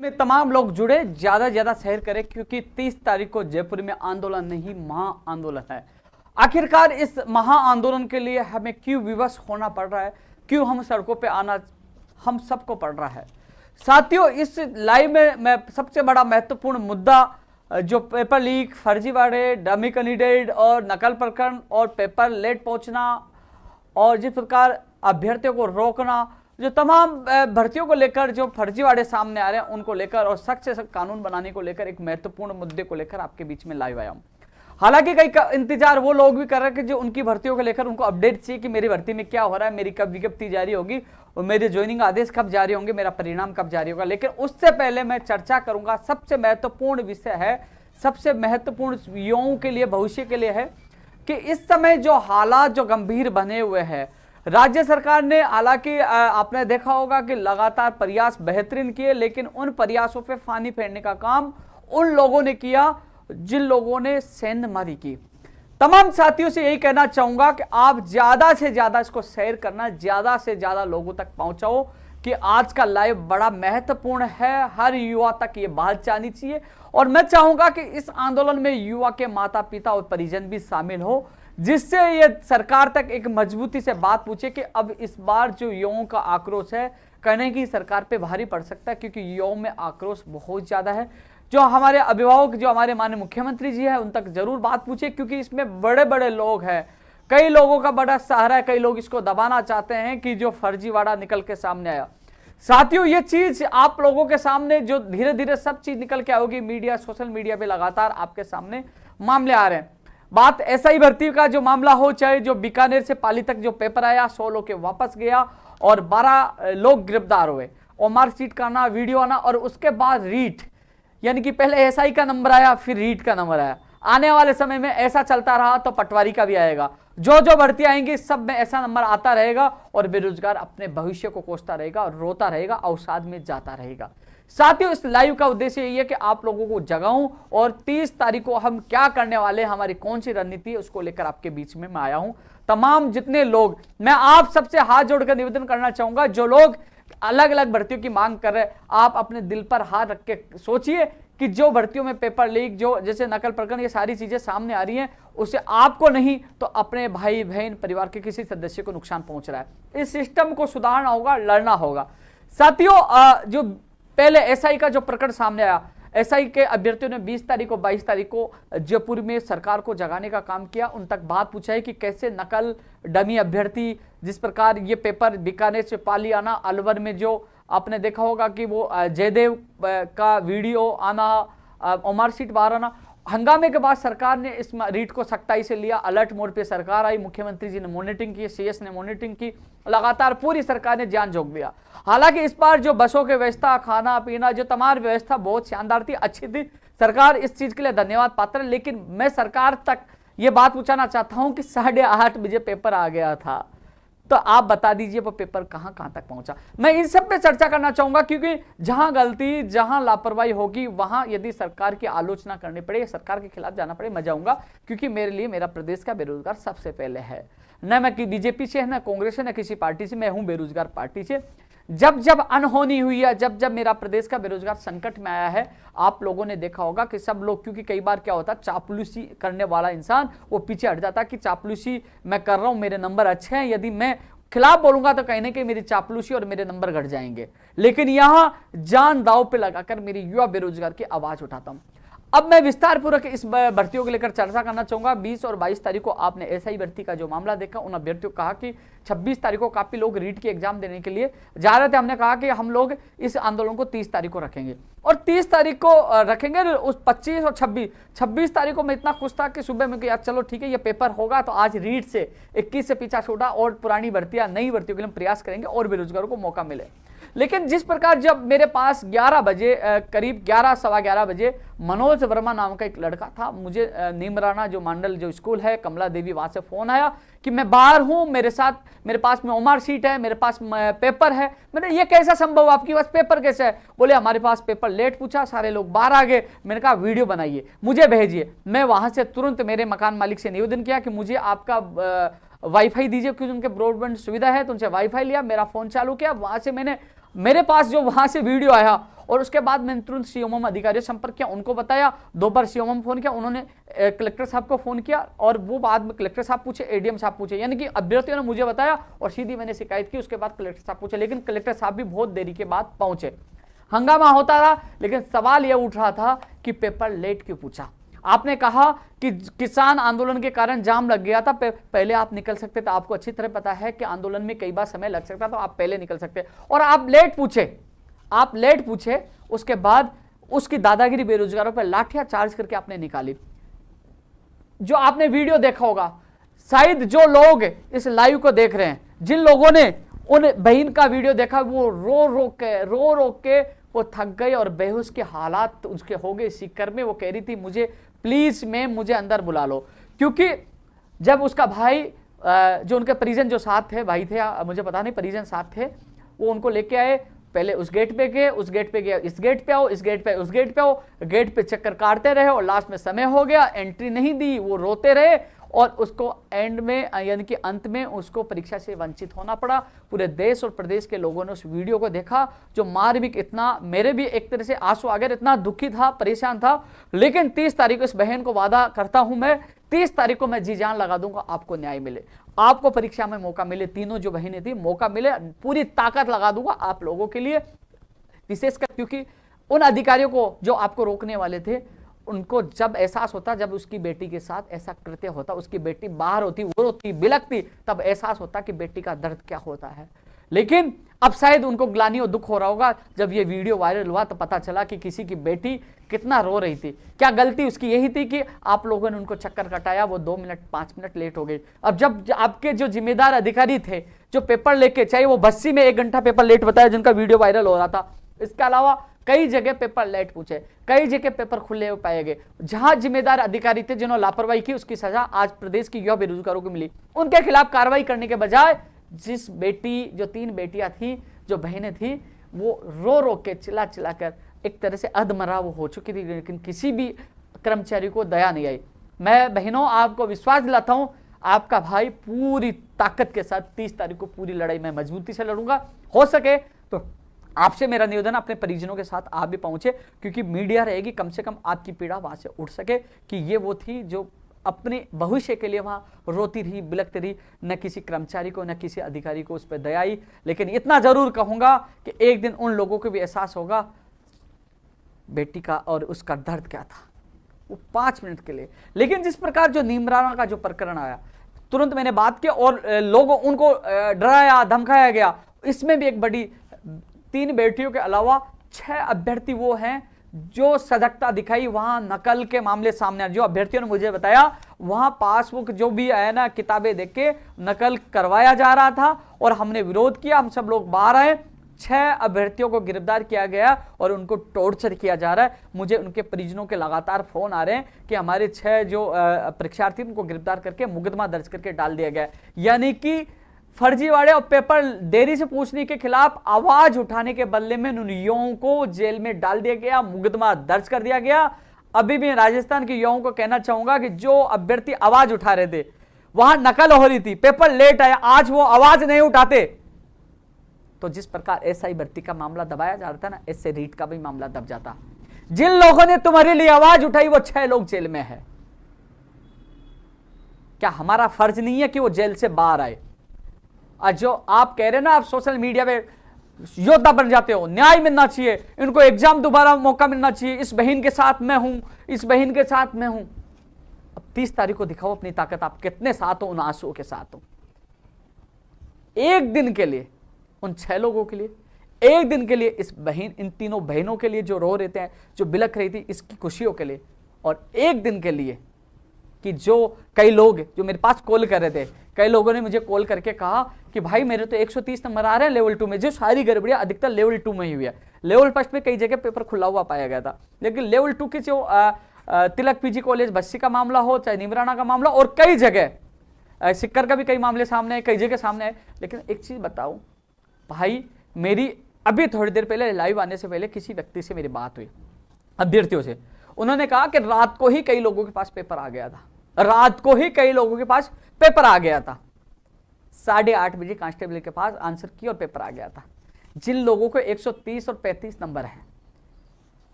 में तमाम लोग जुड़े, ज्यादा से ज्यादा शेयर करें क्योंकि 30 तारीख को जयपुर में आंदोलन नहीं महा आंदोलन है। आखिरकार इस महा आंदोलन के लिए हमें क्यों विवश होना पड़ रहा है, क्यों हम सड़कों पे आना हम सबको पड़ रहा है। साथियों, इस लाइव में मैं सबसे बड़ा महत्वपूर्ण मुद्दा जो पेपर लीक, फर्जीवाड़े, डमी कैंडिडेट और नकल प्रकरण और पेपर लेट पहुंचना और जिस प्रकार अभ्यर्थियों को रोकना, जो तमाम भर्तियों को लेकर जो फर्जीवाड़े सामने आ रहे हैं उनको लेकर और सख्त से सख्त कानून बनाने को लेकर एक महत्वपूर्ण मुद्दे को लेकर आपके बीच में लाइव आया हूं। हालांकि कई इंतजार वो लोग भी कर रहे हैं कि जो उनकी भर्तियों को लेकर उनको अपडेट चाहिए कि मेरी भर्ती में क्या हो रहा है, मेरी कब विज्ञप्ति जारी होगी और मेरे ज्वाइनिंग आदेश कब जारी होंगे, मेरा परिणाम कब जारी होगा। लेकिन उससे पहले मैं चर्चा करूंगा, सबसे महत्वपूर्ण विषय है, सबसे महत्वपूर्ण युवाओं के लिए, भविष्य के लिए है कि इस समय जो हालात जो गंभीर बने हुए हैं, राज्य सरकार ने हालांकि आपने देखा होगा कि लगातार प्रयास बेहतरीन किए, लेकिन उन प्रयासों पे पानी फेरने का काम उन लोगों ने किया जिन लोगों ने सेंधमारी की। तमाम साथियों से यही कहना चाहूंगा कि आप ज्यादा से ज्यादा इसको शेयर करना, ज्यादा से ज्यादा लोगों तक पहुंचाओ कि आज का लाइव बड़ा महत्वपूर्ण है, हर युवा तक ये बात जानी चाहिए। और मैं चाहूंगा कि इस आंदोलन में युवा के माता पिता और परिजन भी शामिल हो, जिससे ये सरकार तक एक मजबूती से बात पूछे कि अब इस बार जो युवाओं का आक्रोश है कहने की सरकार पे भारी पड़ सकता है, क्योंकि युवाओं में आक्रोश बहुत ज्यादा है। जो हमारे अभिभावक, जो हमारे माननीय मुख्यमंत्री जी है, उन तक जरूर बात पूछे, क्योंकि इसमें बड़े बड़े लोग हैं, कई लोगों का बड़ा सहारा है, कई लोग इसको दबाना चाहते हैं कि जो फर्जीवाड़ा निकल के सामने आया। साथियों, ये चीज आप लोगों के सामने जो धीरे धीरे सब चीज निकल के आओगी, मीडिया, सोशल मीडिया पे लगातार आपके सामने मामले आ रहे हैं। बात एसआई भर्ती का जो मामला हो, चाहे जो बीकानेर से पाली तक जो पेपर आया, 100 लोग के वापस गया और 12 लोग गिरफ्तार हुए और मार्कशीट का आना, वीडियो आना और उसके बाद रीट, यानी कि पहले एसआई का नंबर आया फिर रीट का नंबर आया। आने वाले समय में ऐसा चलता रहा तो पटवारी का भी आएगा। जो जो भर्ती आएंगी सब में ऐसा नंबर आता रहेगा और बेरोजगार अपने भविष्य को कोसता रहेगा और रोता रहेगा, अवसाद में जाता रहेगा। साथियों, इस लाइव का उद्देश्य यही है कि आप लोगों को जगाऊं और 30 तारीख को हम क्या करने वाले हैं, हमारी कौन सी रणनीति है, उसको लेकर आपके बीच में मैं आया हूं। तमाम जितने लोग, मैं आप सबसे हाथ जोड़कर निवेदन करना चाहूंगा, जो लोग अलग अलग भर्तियों की मांग कर रहे हैं, आप अपने दिल पर हाथ रख के सोचिए कि जो भर्तियों में पेपर लीक, जो जैसे नकल प्रकरण, ये सारी चीजें सामने आ रही हैं, उससे आपको नहीं तो अपने भाई बहन परिवार के किसी सदस्य को नुकसान पहुंच रहा है। इस सिस्टम को सुधारना होगा, लड़ना होगा। साथियों, जो पहले एसआई का जो प्रकरण सामने आया, एसआई के अभ्यर्थियों ने 20 तारीख को 22 तारीख को जयपुर में सरकार को जगाने का काम किया, उन तक बात पूछा है कि कैसे नकल, डमी अभ्यर्थी, जिस प्रकार ये पेपर बीकानेर से पाली आना, अलवर में जो आपने देखा होगा कि वो जयदेव का वीडियो आना, मार्कशीट बाहर आना, हंगामे के बाद सरकार ने इस रीट को सख्ताई से लिया। अलर्ट मोड पे सरकार आई, मुख्यमंत्री जी ने मॉनिटरिंग की, सीएस ने मॉनिटरिंग की, लगातार पूरी सरकार ने जान झोंक दिया। हालांकि इस बार जो बसों की व्यवस्था, खाना पीना, जो तमाम व्यवस्था बहुत शानदार थी, अच्छी थी, सरकार इस चीज के लिए धन्यवाद पात्र है। लेकिन मैं सरकार तक ये बात पूछना चाहता हूं कि 8:30 बजे पेपर आ गया था, तो आप बता दीजिए वो पेपर कहां तक पहुंचा। मैं इन सब पे चर्चा करना चाहूंगा, क्योंकि जहां गलती, जहां लापरवाही होगी, वहां यदि सरकार की आलोचना करनी पड़े, सरकार के खिलाफ जाना पड़े, मैं जाऊंगा, क्योंकि मेरे लिए मेरा प्रदेश का बेरोजगार सबसे पहले है। न मैं कि बीजेपी से, न कांग्रेस से, न किसी पार्टी से, मैं हूं बेरोजगार पार्टी से। जब जब अनहोनी हुई है, जब जब मेरा प्रदेश का बेरोजगार संकट में आया है, आप लोगों ने देखा होगा कि सब लोग, क्योंकि कई बार क्या होता है, चापलूसी करने वाला इंसान वो पीछे हट जाता कि चापलूसी मैं कर रहा हूं, मेरे नंबर अच्छे हैं, यदि मैं खिलाफ बोलूंगा तो कहीं ना कहीं मेरी चापलूसी और मेरे नंबर घट जाएंगे। लेकिन यहां जान दांव पे लगाकर मेरी युवा बेरोजगार की आवाज उठाता हूं। अब मैं विस्तार पूर्वक इस भर्तियों को लेकर चर्चा करना चाहूंगा। 20 और 22 तारीख को आपने एसआई भर्ती का जो मामला देखा, उन अभ्यर्थियों को कहा कि 26 तारीख को काफी लोग रीट की एग्जाम देने के लिए जा रहे थे। हमने कहा कि हम लोग इस आंदोलन को 30 तारीख को रखेंगे और 30 तारीख को रखेंगे। उस 25 और 26 तारीख को मैं इतना खुश था कि सुबह में यार चलो ठीक है, ये पेपर होगा तो आज रीट से 21 से पीछा छोड़ा और पुरानी भर्तियां, नई भर्तियों के लिए प्रयास करेंगे और बेरोजगारों को मौका मिले। लेकिन जिस प्रकार जब मेरे पास 11 बजे, करीब 11, सवा 11 बजे, मनोज वर्मा नाम का एक लड़का था, मुझे नीमराना जो मंडल जो स्कूल है, कमला देवी, वहां से फोन आया कि मैं बाहर हूं, मेरे साथ, मेरे पास में ओमार सीट है, मेरे पास पेपर है। मैंने ये कैसा संभव, आपके पास पेपर कैसे है? बोले हमारे पास पेपर लेट पूछा, सारे लोग बाहर आ गए। मैंने कहा वीडियो बनाइए, मुझे भेजिए। मैं वहां से तुरंत मेरे मकान मालिक से निवेदन किया कि मुझे आपका वाईफाई दीजिए, क्योंकि उनके ब्रॉडबैंड सुविधा है, तो उनसे वाईफाई लिया, मेरा फोन चालू किया, वहां से मैंने, मेरे पास जो वहां से वीडियो आया और उसके बाद मैंने तुरंत सीएमओ अधिकारियों से संपर्क किया, उनको बताया, 2 बार सीएमओ में फोन किया, उन्होंने कलेक्टर साहब को फोन किया और वो बाद में कलेक्टर साहब पूछे, एडीएम साहब पूछे, यानी कि अभ्यर्थियों ने मुझे बताया और सीधी मैंने शिकायत की, उसके बाद कलेक्टर साहब पूछे, लेकिन कलेक्टर साहब भी बहुत देरी के बाद पहुंचे। हंगामा होता रहा, लेकिन सवाल यह उठ रहा था कि पेपर लेट क्यों पूछा। आपने कहा कि किसान आंदोलन के कारण जाम लग गया था, पहले आप निकल सकते थे, आपको अच्छी तरह पता है कि आंदोलन में कई बार समय लग सकता, तो आप पहले निकल सकते, और आप लेट पूछे, उसके बाद उसकी दादागिरी बेरोजगारों पर लाठियां चार्ज करके आपने निकाली। जो आपने वीडियो देखा होगा, शायद जो लोग इस लाइव को देख रहे हैं, जिन लोगों ने उन बहन का वीडियो देखा, वो रो रो के वो थक गए और बेहोश के हालात उसके हो गए सीकर में। वो कह रही थी, मुझे प्लीज मैम मुझे अंदर बुला लो, क्योंकि जब उसका भाई जो उनके परिजन जो साथ थे, भाई थे मुझे पता नहीं, परिजन साथ थे, वो उनको लेके आए, पहले उस गेट पे गए, उस गेट पे गए, इस गेट पे आओ, इस गेट पे, उस गेट पे आओ, गेट पे चक्कर काटते रहे और लास्ट में समय हो गया, एंट्री नहीं दी, वो रोते रहे और उसको एंड में यानी कि अंत में उसको परीक्षा से वंचित होना पड़ा। पूरे देश और प्रदेश के लोगों ने उस वीडियो को देखा, जो मार्मिक, इतना मेरे भी एक तरह से आंसू आ गए, इतना दुखी था, परेशान था। लेकिन 30 तारीख को इस बहन को वादा करता हूं मैं, 30 तारीख को मैं जी जान लगा दूंगा, आपको न्याय मिले, आपको परीक्षा में मौका मिले, तीनों जो बहनें थी मौका मिले, पूरी ताकत लगा दूंगा आप लोगों के लिए, विशेषकर क्योंकि उन अधिकारियों को जो आपको रोकने वाले थे, उनको जब एहसास होता, जब उसकी बेटी के साथ ऐसा कृत्य होता, उसकी बेटी बाहर होती, वो रोती, बिलकती, तब एहसास होता कि बेटी का दर्द क्या होता है। लेकिन अब शायद उनको ग्लानि और दुख हो रहा होगा, जब ये वीडियो वायरल हुआ तो पता चला कि किसी की बेटी कितना रो रही थी। क्या गलती उसकी यही थी कि आप लोगों ने उनको चक्कर कटाया, वो 2 मिनट 5 मिनट लेट हो गई। अब जब आपके जो जिम्मेदार अधिकारी थे, जो पेपर लेके, चाहे वो बस्सी में 1 घंटा पेपर लेट बताया, जिनका वीडियो वायरल हो रहा था, इसके अलावा कई जगह पेपर लेट पूछे, कई जगह पेपर खुले हुए पाए गए, जहां जिम्मेदार अधिकारी थे जिन्होंने लापरवाही की, उसकी सजा आज प्रदेश की युवा बेरोजगारों को मिली। उनके खिलाफ कार्रवाई करने के बजाय जिस बेटी, जो 3 बेटियां थी, जो बहनें थी, वो रो रो के, चिल्ला चिल्ला कर एक तरह से अधमरा वो हो चुकी थी, लेकिन किसी भी कर्मचारी को दया नहीं आई। मैं बहनों आपको विश्वास दिलाता हूं, आपका भाई पूरी ताकत के साथ 30 तारीख को पूरी लड़ाई में मजबूती से लड़ूंगा। हो सके तो आपसे मेरा निवेदन, अपने परिजनों के साथ आप भी पहुंचे, क्योंकि मीडिया रहेगी, कम से कम आपकी पीड़ा वहां से उठ सके कि ये वो थी जो अपने भविष्य के लिए वहां रोती रही, बिलकती रही, न किसी कर्मचारी को, न किसी अधिकारी को उस पर दया आई। लेकिन इतना जरूर कहूंगा कि एक दिन उन लोगों को भी एहसास होगा बेटी का और उसका दर्द क्या था, वो 5 मिनट के लिए। लेकिन जिस प्रकार जो नीमराना का जो प्रकरण आया, तुरंत मैंने बात की और लोगों उनको डराया, धमकाया गया। इसमें भी एक बड़ी, 3 बेटियों के अलावा 6 अभ्यर्थी वो हैं जो सजगता दिखाई, वहां नकल के मामले सामने आए। जो अभ्यर्थियों ने मुझे बताया, वहां पासबुक जो भी है ना, किताबें देख के नकल करवाया जा रहा था और हमने विरोध किया, हम सब लोग बाहर आए। 6 अभ्यर्थियों को गिरफ्तार किया गया और उनको टॉर्चर किया जा रहा है। मुझे उनके परिजनों के लगातार फोन आ रहे हैं कि हमारे 6 जो परीक्षार्थी उनको गिरफ्तार करके मुकदमा दर्ज करके डाल दिया गया। यानी कि फर्जीवाड़े और पेपर देरी से पूछने के खिलाफ आवाज उठाने के बदले में उन युवाओं को जेल में डाल दिया गया, मुकदमा दर्ज कर दिया गया। अभी भी राजस्थान के युवाओं को कहना चाहूंगा कि जो अभ्यर्थी आवाज उठा रहे थे, वहां नकल हो रही थी, पेपर लेट आया, आज वो आवाज नहीं उठाते, तो जिस प्रकार एसआई भर्ती का मामला दबाया जा रहा था ना, इससे रीट का भी मामला दब जाता। जिन लोगों ने तुम्हारे लिए आवाज उठाई, वो 6 लोग जेल में है। क्या हमारा फर्ज नहीं है कि वो जेल से बाहर आए? और जो आप कह रहे ना, आप सोशल मीडिया पे योद्धा बन जाते हो, न्याय मिलना चाहिए, इनको एग्जाम दोबारा मौका मिलना चाहिए, इस बहन के साथ मैं हूं, इस बहन के साथ मैं हूं। अब 30 तारीख को दिखाओ अपनी ताकत, आप कितने साथ हो उन आंसुओं के साथ हो। एक दिन के लिए उन 6 लोगों के लिए, एक दिन के लिए इस बहन, इन तीनों बहनों के लिए जो रो रहे थे, जो बिलख रही थी, इसकी खुशियों के लिए, और एक दिन के लिए कि जो कई लोग जो मेरे पास कॉल कर रहे थे, कई लोगों ने मुझे कॉल करके कहा कि भाई मेरे तो 130 नंबर आ रहे हैं लेवल 2 में, जो सारी गड़बड़ियां अधिकतर लेवल 2 में ही हुई है। लेवल फर्स्ट में कई जगह पेपर खुला हुआ पाया गया था, लेकिन लेवल 2 की जो तिलक पीजी कॉलेज बस्सी का मामला हो, चाहे नीमराना का मामला, और कई जगह सिक्कर का भी कई मामले सामने है, कई जगह सामने है। लेकिन एक चीज बताओ भाई, मेरी अभी थोड़ी देर पहले लाइव आने से पहले किसी व्यक्ति से मेरी बात हुई, अभ्यर्थियों से, उन्होंने कहा कि रात को ही कई लोगों के पास पेपर आ गया था, रात को ही कई लोगों के पास पेपर आ गया था। 8:30 बजे कांस्टेबल के पास आंसर की और पेपर आ गया था। जिन लोगों को 130 और 35 नंबर है,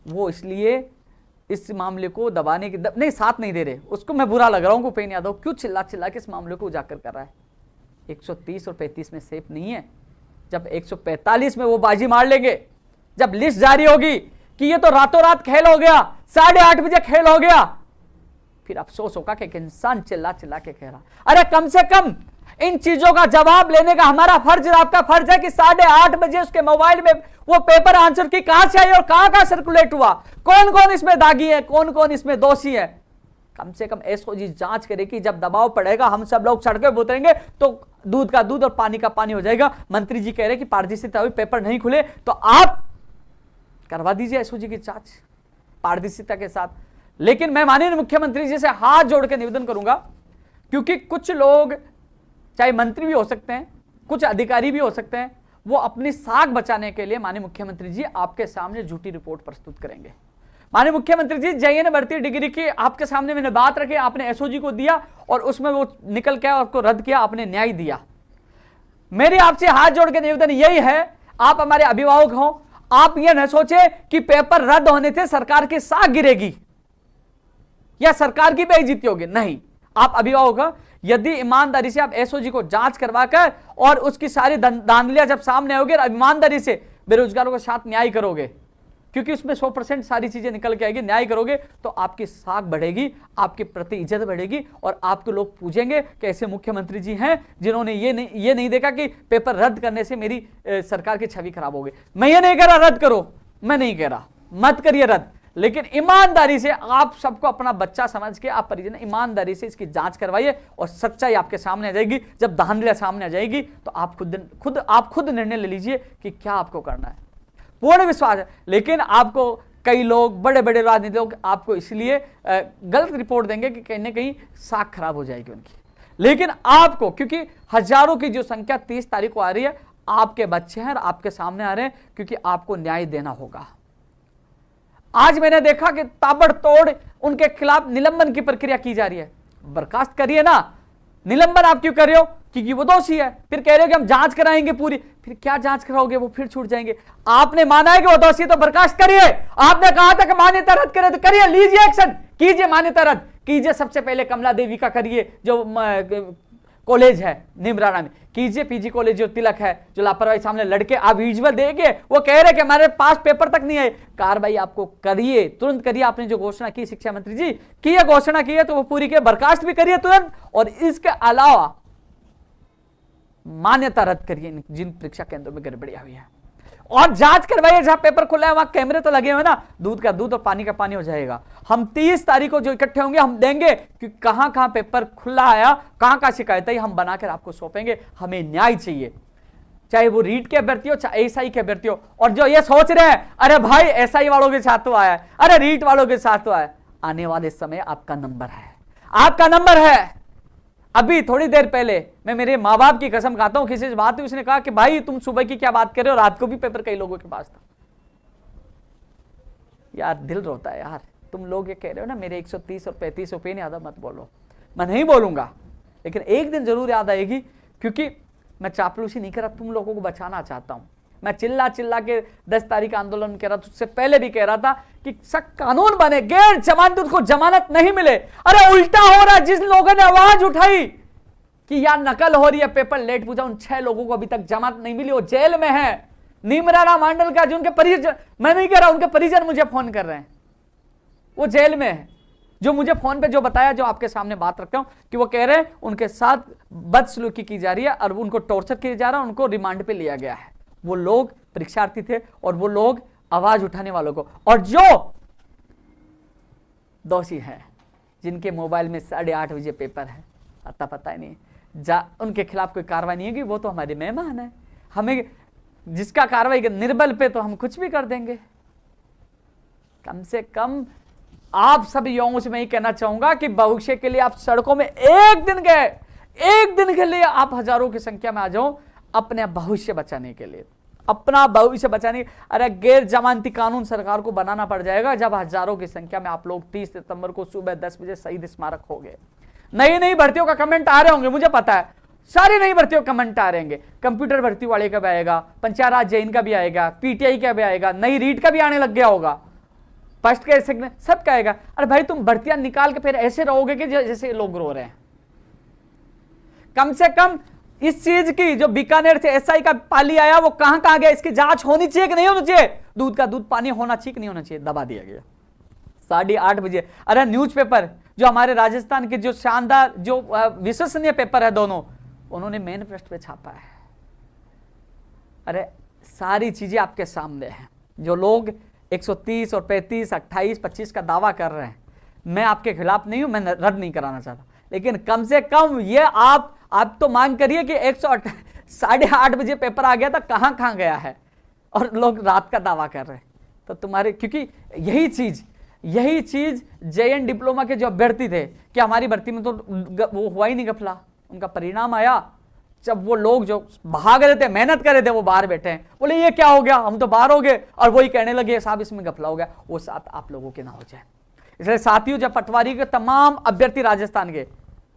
वो इसलिए इस मामले को दबाने के नहीं साथ नहीं दे रहे, उसको मैं बुरा लग रहा हूं भूपेंद्र यादव क्यों चिल्ला चिल्ला के इस मामले को उजागर कर रहा है। 130 और 35 में सेफ नहीं है। जब 145 में वो बाजी मार लेंगे, जब लिस्ट जारी होगी कि ये तो रातों रात खेल हो गया, 8:30 बजे खेल हो गया, फिर अफसोस होगा कि एक इंसान चिल्ला चिल्ला के कह रहा। अरे कम से कम इन चीजों का जवाब लेने का हमारा फर्ज, आपका फर्ज है कि 8:30 बजे उसके मोबाइल में वो पेपर आंसर की कहां से आई और कहां सर्कुलेट हुआ, कौन कौन इसमें दागी है, कौन कौन इसमें दोषी है। कम से कम एसओजी जांच करे कि जब दबाव पड़ेगा हम सब लोग सड़कों पर उतरेंगे तो दूध का दूध और पानी का पानी हो जाएगा। मंत्री जी कह रहे कि पारदर्शिता पेपर नहीं खुले तो आप करवा दीजिए एसओजी की जांच पारदर्शिता के साथ। लेकिन मैं माननीय मुख्यमंत्री जी से हाथ जोड़ के निवेदन करूंगा, क्योंकि कुछ लोग चाहे मंत्री भी हो सकते हैं, कुछ अधिकारी भी हो सकते हैं, वो अपनी साख बचाने के लिए माननीय मुख्यमंत्री जी आपके सामने झूठी रिपोर्ट प्रस्तुत करेंगे। माननीय मुख्यमंत्री जी जेईई भर्ती डिग्री की आपके सामने मैंने बात रखी, आपने एसओजी को दिया और उसमें वो निकल के आपको रद्द किया, आपने न्याय दिया। मेरी आपसे हाथ जोड़ के निवेदन यही है, आप हमारे अभिभावक हो, आप ये न सोचे कि पेपर रद्द होने से सरकार की साख गिरेगी या सरकार की बेइज्जती होगी, नहीं। आप अभिभावक हो, यदि ईमानदारी से आप एसओजी को जांच करवाकर और उसकी सारी धांधलियां जब सामने आओगे और ईमानदारी से बेरोजगारों के साथ न्याय करोगे, क्योंकि उसमें 100% सारी चीजें निकल के आएगी, न्याय करोगे तो आपकी साख बढ़ेगी, आपके प्रति इज्जत बढ़ेगी और आपको लोग पूछेंगे कि ऐसे मुख्यमंत्री जी हैं जिन्होंने ये नहीं देखा कि पेपर रद्द करने से मेरी सरकार की छवि खराब हो गई। मैं ये नहीं कह रहा रद्द करो, मैं नहीं कह रहा मत करिए रद्द, लेकिन ईमानदारी से आप सबको अपना बच्चा समझ के आप परिजन ईमानदारी से इसकी जांच करवाइए और सच्चाई आपके सामने आ जाएगी। जब धांधलियां सामने आ जाएगी तो आप खुद निर्णय ले लीजिए कि क्या आपको करना है। पूर्ण विश्वास है, लेकिन आपको कई लोग, बड़े बड़े राजनीतिक लोग आपको इसलिए गलत रिपोर्ट देंगे कि कहीं ना कहीं साख खराब हो जाएगी उनकी। लेकिन आपको, क्योंकि हजारों की जो संख्या 30 तारीख को आ रही है, आपके बच्चे हैं और आपके सामने आ रहे हैं, क्योंकि आपको न्याय देना होगा। आज मैंने देखा कि ताबड़तोड़ उनके खिलाफ निलंबन की प्रक्रिया की जा रही है। बर्खास्त करिए ना, निलंबन आप क्यों कर रहे हो? क्योंकि वो दोषी है। फिर कह रहे हो कि हम जांच कराएंगे पूरी, फिर क्या जांच कराओगे? वो फिर छूट जाएंगे। आपने माना है कि वो दोषी, तो बर्खास्त करिए। आपने कहा था कि मान्यता रद्द करे तो करिए, लीजिए एक्शन, कीजिए मान्यता रद्द कीजिए। सबसे पहले कमला देवी का करिए, जो कॉलेज है निमराना में, कीजिए। पीजी कॉलेज जो तिलक है, जो लापरवाही सामने लड़के, आप विजुअल देखिए, वो कह रहे कि हमारे पास पेपर तक नहीं है। कार्रवाई आपको करिए, तुरंत करिए। आपने जो घोषणा की शिक्षा मंत्री जी की, यह घोषणा की है तो वो पूरी के बर्खास्त भी करिए तुरंत, और इसके अलावा मान्यता रद्द करिए जिन परीक्षा केंद्रों में गड़बड़ी हुई है, और जांच करवाइए। जहां पेपर खुला है वहां कैमरे तो लगे हुए ना, दूध का दूध और पानी का पानी हो जाएगा। हम 30 तारीख को जो इकट्ठे होंगे हम देंगे कि कहां कहां पेपर खुला आया, कहां कहां शिकायत है, हम बनाकर आपको सौंपेंगे। हमें न्याय चाहिए, चाहे वो रीट के अभ्यर्थी हो चाहे एसआई के अभ्यर्थी हो। और जो ये सोच रहे हैं अरे भाई एसआई वालों के साथ तो आया, अरे रीट वालों के साथ तो आया, आने वाले समय आपका नंबर है, आपका नंबर है। अभी थोड़ी देर पहले मैं मेरे माँ बाप की कसम खाता हूं, किसी से बात हुई, उसने कहा कि भाई तुम सुबह की क्या बात कर रहे हो, रात को भी पेपर कई लोगों के पास था। यार दिल रोता है यार। तुम लोग ये कह रहे हो ना मेरे 130 और 35 रुपये नहीं, आधा मत बोलो। मैं नहीं बोलूंगा, लेकिन एक दिन जरूर याद आएगी, क्योंकि मैं चापलूसी नहीं कर रहा, तुम लोगों को बचाना चाहता हूं। मैं चिल्ला चिल्ला के 10 तारीख आंदोलन कह रहा था, उससे पहले भी कह रहा था कि सख्त कानून बने, गैर जमानत उसको जमानत नहीं मिले। अरे उल्टा हो रहा, जिस लोगों ने आवाज उठाई कि यार नकल हो रही है, पेपर लेट पूछा, उन 6 लोगों को अभी तक जमानत नहीं मिली, वो जेल में है। नीमराना मंडल का जो उनके परिजन, मैं नहीं कह रहा, उनके परिजन मुझे फोन कर रहे हैं, वो जेल में है। जो मुझे फोन पे जो बताया, जो आपके सामने बात रखता हूं, कि वो कह रहे हैं उनके साथ बदसलूकी की जा रही है और उनको टॉर्चर किया जा रहा है, उनको रिमांड पे लिया गया है। वो लोग परीक्षार्थी थे और वो लोग आवाज उठाने वालों को, और जो दोषी हैं जिनके मोबाइल में 8:30 बजे पेपर है, पता ही नहीं, उनके खिलाफ कोई कार्रवाई नहीं होगी। वो तो हमारे मेहमान है, हमें जिसका कार्रवाई निर्बल पे तो हम कुछ भी कर देंगे। कम से कम आप सब युवाओं से मैं ही कहना चाहूंगा कि भविष्य के लिए आप सड़कों में एक दिन के लिए आप हजारों की संख्या में आ जाओ, अपने भविष्य बचाने के लिए, अपना भविष्य बचाने। अरे गैर जमानती कानून सरकार को बनाना पड़ जाएगा जब हजारों की संख्या में आप लोग 30 सितंबर को सुबह 10 बजे शहीद स्मारक हो गए। नई भर्तियों का कमेंट आ रहे होंगे, मुझे पता है, सारी नई भर्तियों का कमेंट आ रहे होंगे। कंप्यूटर भर्ती वाले का भी आएगा, पंचायत राज जैन का भी आएगा, पीटीआई का भी आएगा, नई रीट का भी आने लग गया होगा। फर्स्ट का सेकंड सब कहेगा अरे भाई तुम भर्तियां निकाल के फिर ऐसे रहोगे कि जैसे लोग रो रहे हैं। कम से कम इस चीज की जो बीकानेर से एसआई का पाली आया वो कहां कहां गया, इसकी जांच होनी चाहिए कि नहीं होनी चाहिए, दूध का दूध पानी होना चाहिए कि नहीं होना चाहिए, दबा दिया गया 8:30 बजे। अरे न्यूज़पेपर जो हमारे राजस्थान के जो शानदार जो विश्वसनीय पेपर है दोनों, उन्होंने मेन पृष्ठ पे छापा है। अरे सारी चीजें आपके सामने हैं। जो लोग 130 और 35, 28, 25 का दावा कर रहे हैं, मैं आपके खिलाफ नहीं हूं, मैं रद्द नहीं कराना चाहता, लेकिन कम से कम ये आप तो मांग करिए कि 8:30 बजे पेपर आ गया था, कहां कहां गया है, और लोग रात का दावा कर रहे हैं। तो तुम्हारे, क्योंकि यही चीज जेएन डिप्लोमा के जो अभ्यर्थी थे कि हमारी भर्ती में तो वो हुआ ही नहीं गफला, उनका परिणाम आया जब वो लोग जो भाग रहे थे, मेहनत कर रहे थे, वो बाहर बैठे हैं, बोले ये क्या हो गया, हम तो बाहर हो गए, और वही कहने लगे साहब इसमें गफला हो गया। वो साथ आप लोगों के ना हो जाए। इसलिए साथियों, जब पटवारी के तमाम अभ्यर्थी राजस्थान के,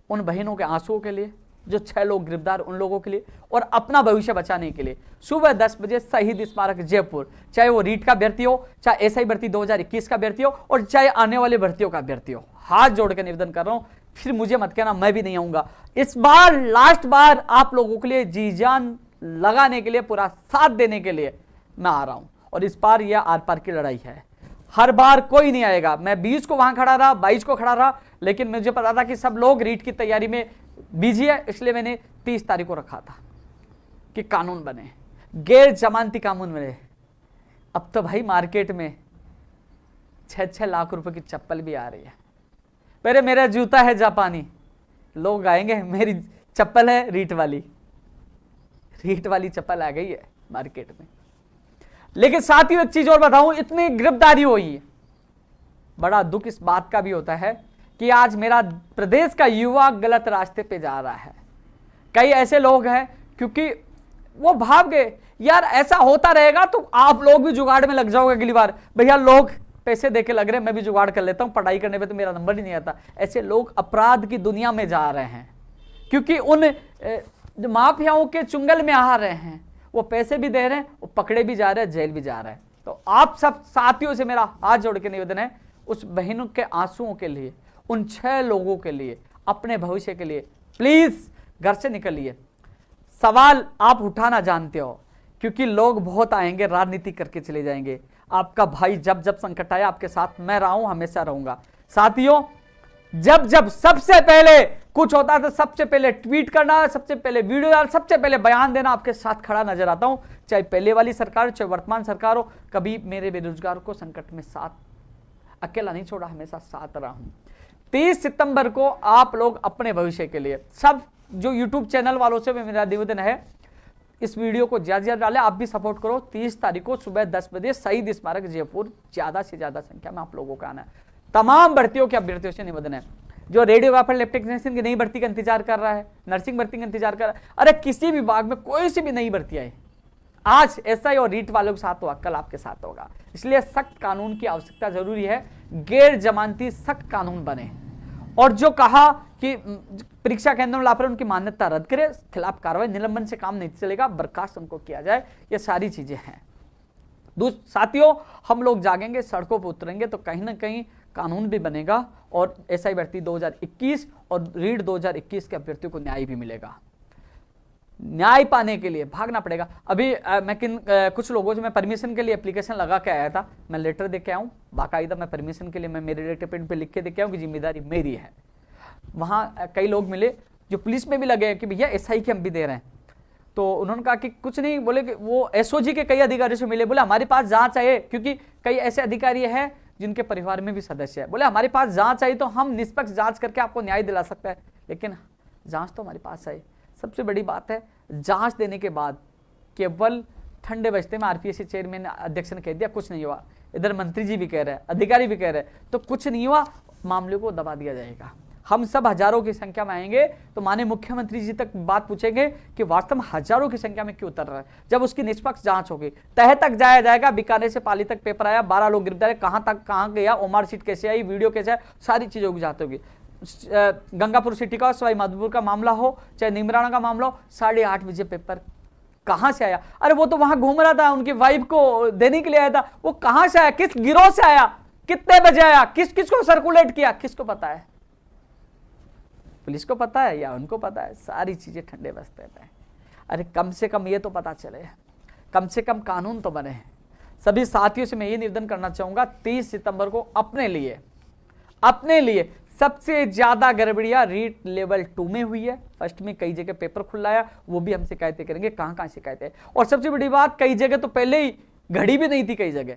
उन बहनों के आंसुओं के लिए, जो 6 लोग गिरफ्तार, उन लोगों के लिए, और अपना भविष्य बचाने के लिए सुबह 10 बजे शहीद स्मारक जयपुर, चाहे वो रीट का अभ्यर्थी हो, चाहे एसआई भर्ती 2021 का अभ्यर्थी हो, और चाहे आने वाली भर्तियों का अभ्यर्थी हो, हाथ जोड़ के निवेदन कर रहा हूं। फिर मुझे मत कहना मैं भी नहीं आऊंगा। इस बार लास्ट बार आप लोगों के लिए जी जान लगाने के लिए, पूरा साथ देने के लिए मैं आ रहा हूं। और इस बार यह आर पार की लड़ाई है। हर बार कोई नहीं आएगा। मैं 20 को वहां खड़ा रहा, 22 को खड़ा रहा, लेकिन मुझे पता था कि सब लोग रीट की तैयारी में बिजी है, इसलिए मैंने 30 तारीख को रखा था कि कानून बने, गैर जमानती कानून बने। अब तो भाई मार्केट में 6-6 लाख रुपए की चप्पल भी आ रही है। पहले मेरा जूता है जापानी, लोग आएंगे, मेरी चप्पल है रीट वाली चप्पल आ गई है मार्केट में। लेकिन साथियों एक चीज और बताऊं, इतनी गिरफ्तारी हुई है, बड़ा दुख इस बात का भी होता है कि आज मेरा प्रदेश का युवा गलत रास्ते पे जा रहा है। कई ऐसे लोग हैं क्योंकि वो भाग गए, यार ऐसा होता रहेगा तो आप लोग भी जुगाड़ में लग जाओगे अगली बार, भैया लोग पैसे देके लग रहे हैं, मैं भी जुगाड़ कर लेता हूं, पढ़ाई करने पे तो मेरा नंबर ही नहीं आता। ऐसे लोग अपराध की दुनिया में जा रहे हैं क्योंकि उन माफियाओं के चुंगल में आ रहे हैं, वो पैसे भी दे रहे हैं, वो पकड़े भी जा रहे हैं, जेल भी जा रहे हैं। तो आप सब साथियों से मेरा हाथ जोड़ के निवेदन है, उस बहनों के आंसुओं के लिए, उन 6 लोगों के लिए, अपने भविष्य के लिए प्लीज घर से निकलिए। सवाल आप उठाना जानते हो, क्योंकि लोग बहुत आएंगे, राजनीति करके चले जाएंगे। आपका भाई जब जब संकट आया आपके साथ मैं रहा हूं, हमेशा रहूंगा। साथियों, जब जब सबसे पहले कुछ होता था, सबसे पहले ट्वीट करना, सबसे पहले वीडियो डाल, सबसे पहले बयान देना, आपके साथ खड़ा नजर आता हूं। चाहे पहले वाली सरकार, चाहे वर्तमान सरकार हो, कभी मेरे बेरोजगार को संकट में साथ अकेला नहीं छोड़ा, हमेशा साथ रहा हूं। 30 सितंबर को आप लोग अपने भविष्य के लिए, सब जो यूट्यूब चैनल वालों से मेरा निवेदन है, इस वीडियो को ज्यादा से ज्यादा डालें, आप भी सपोर्ट करो। 30 तारीख को सुबह 10 बजे शहीद स्मारक जयपुर, ज्यादा से ज्यादा संख्या में आप लोगों का आना है। तमाम भर्तियों के अभ्यर्थियों से निवेदन है, जो रेडियोग्राफर लैब टेक्नीशियन की नई भर्ती का इंतजार कर रहा है, नर्सिंग भर्ती का इंतजार कर रहा है, अरे किसी भी विभाग में कोई सी भी नई भर्ती आए, आज एसआई और रीट वालों के साथ होगा, कल आपके साथ होगा। इसलिए सख्त कानून की आवश्यकता जरूरी है, गैर जमानती सख्त कानून बने। और जो कहा कि परीक्षा केंद्र में लापरवाही, उनकी मान्यता रद्द करे, खिलाफ कार्रवाई, निलंबन से काम नहीं चलेगा, बर्खास्त उनको किया जाए, ये सारी चीजें हैं। साथियों, हम लोग जागेंगे, सड़कों पर उतरेंगे तो कहीं ना कहीं कानून भी बनेगा और एसआई भर्ती 2021 और रीट 2021 के अभ्यर्थियों को न्याय भी मिलेगा। न्याय पाने के लिए भागना पड़ेगा। अभी मैं कुछ लोगों से मैं परमिशन के लिए एप्लीकेशन लगा के आया था, मैं लेटर दे के आऊँ, बाकायदा मैं परमिशन के लिए मैं मेरे लेटर पेड पे लिख के दे के आऊँ कि जिम्मेदारी मेरी है। वहाँ कई लोग मिले जो पुलिस में भी लगे कि भैया एसआई के हम भी दे रहे हैं, तो उन्होंने कहा कि कुछ नहीं, बोले कि वो एसओजी के कई अधिकारियों से मिले, बोले हमारे पास जांच आए, क्योंकि कई ऐसे अधिकारी हैं जिनके परिवार में भी सदस्य है, बोले हमारे पास जांच आई तो हम निष्पक्ष जांच करके आपको न्याय दिला सकते हैं, लेकिन जांच तो हमारे पास आई। सबसे बड़ी बात है, जांच देने के बाद केवल ठंडे बजते में आरपीएससी चेयरमैन अध्यक्ष ने कह दिया कुछ नहीं हुआ, इधर मंत्री जी भी कह रहे हैं, अधिकारी भी कह रहे हैं, तो कुछ नहीं हुआ, मामले को दबा दिया जाएगा। हम सब हजारों की संख्या में आएंगे तो माननीय मुख्यमंत्री जी तक बात पूछेंगे कि वास्तव में हजारों की संख्या में क्यों उतर रहा है। जब उसकी निष्पक्ष जांच होगी, तह तक जाया जाएगा। बीकानेर से पाली तक पेपर आया, 12 लोग गिरफ्तार है, कहां तक कहां गया, ओमार सीट कैसे आई, वीडियो कैसे है, सारी चीजों की जांच होगी। गंगापुर सिटी का, सवाई माधोपुर का मामला हो, चाहे निमराना का मामला हो, 8:30 बजे पेपर कहां से आया? अरे वो तो वहां घूम रहा था, उनकी वाइफ को देने के लिए आया था, वो कहां से आया, किस गिरोह से आया, कितने बजे आया, किस किसको सर्कुलेट किया, किसको पता है? पुलिस को पता है या उनको पता है? सारी चीजें ठंडे बस्ते में। अरे कम से कम ये तो पता चले, कम से कम कानून तो बने। सभी साथियों से मैं ये निवेदन करना चाहूंगा, 30 सितंबर को अपने लिए सबसे ज्यादा गड़बड़ियां रीट लेवल 2 में हुई है। फर्स्ट में कई जगह पेपर खुलाया, वो भी हम शिकायतें करेंगे, कहां कहां शिकायतें। और सबसे बड़ी बात, कई जगह तो पहले ही घड़ी भी नहीं थी, कई जगह